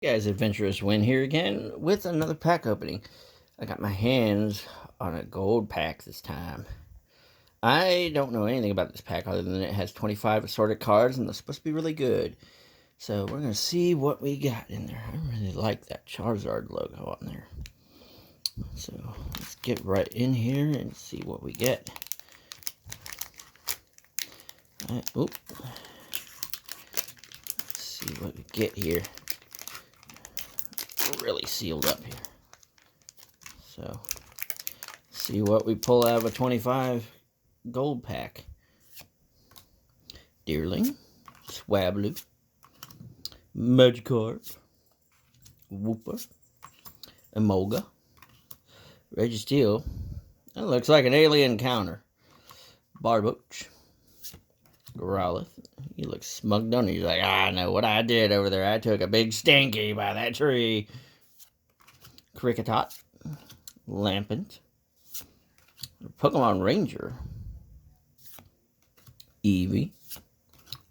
Guys, Adventurous Win here again with another pack opening. I got my hands on a gold pack this time. I don't know anything about this pack other than it has 25 assorted cards and they're supposed to be really good. So we're going to see what we got in there. I really like that Charizard logo on there. So let's get right in here and see what we get. Let's see what we get here. Really sealed up here. So, see what we pull out of a 25 gold pack. Deerling, Swablu, Magikarp, Wooper, Emolga, Registeel. That looks like an alien counter. Barboach, Growlithe. He looks smug, don't he? He's like, I know what I did over there. I took a big stanky by that tree. Kricketot, Lampent, Pokemon Ranger, Eevee,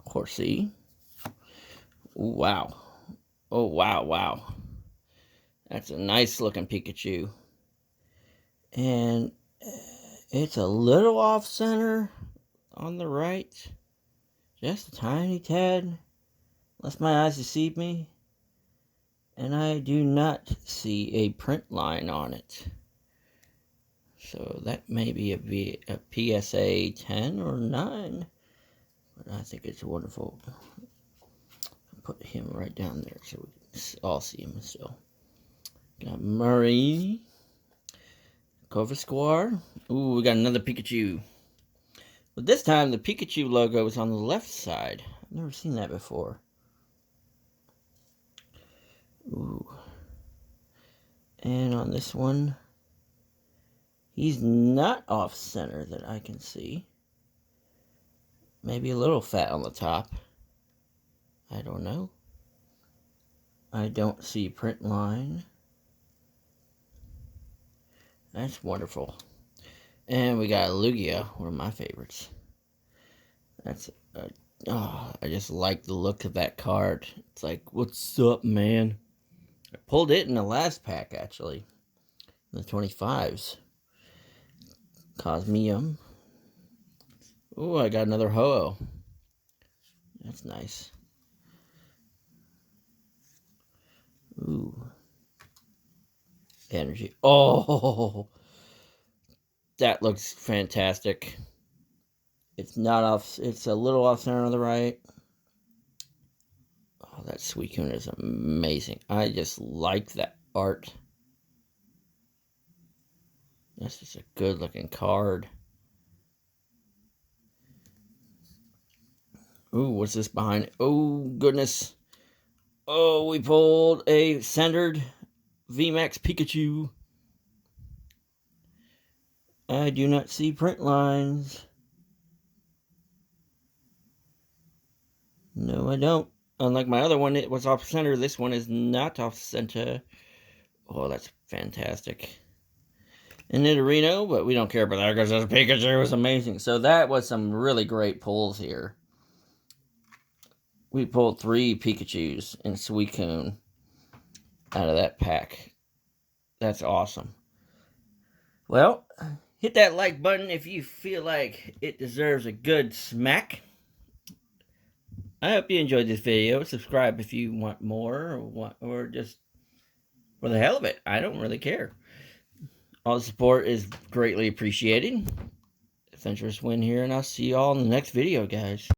Horsey. Ooh, wow. Oh, wow, wow. That's a nice looking Pikachu. And it's a little off center on the right. Just a tiny tad. Unless my eyes deceive me. And I do not see a print line on it. So that may be a PSA 10 or 9. But I think it's wonderful. Put him right down there so we can all see him still. Got Murray. Corvisquire. Ooh, we got another Pikachu. But this time the Pikachu logo is on the left side. I've never seen that before. Ooh. And on this one, he's not off center that I can see. Maybe a little fat on the top. I don't know. I don't see print line. That's wonderful. And we got Lugia, one of my favorites. That's I just like the look of that card. It's like, what's up, man? I pulled it in the last pack, actually. The 25s. Cosmium. Ooh, I got another Ho-Oh. That's nice. Ooh. Energy. Oh! That looks fantastic. It's not off. It's a little off center on the right. Oh, that Suicune is amazing. I just like that art. That's just a good looking card. Ooh, what's this behind it? Oh, goodness. Oh, we pulled a centered VMAX Pikachu. I do not see print lines. No, I don't. Unlike my other one, it was off center. This one is not off center. Oh, that's fantastic. And Nidorino, but we don't care about that because this Pikachu was amazing. So that was some really great pulls here. We pulled 3 Pikachus and Suicune out of that pack. That's awesome. Well, hit that like button if you feel like it deserves a good smack. I hope you enjoyed this video. Subscribe if you want more or just for the hell of it. I don't really care. All the support is greatly appreciated. Adventurous Win here, and I'll see you all in the next video, guys.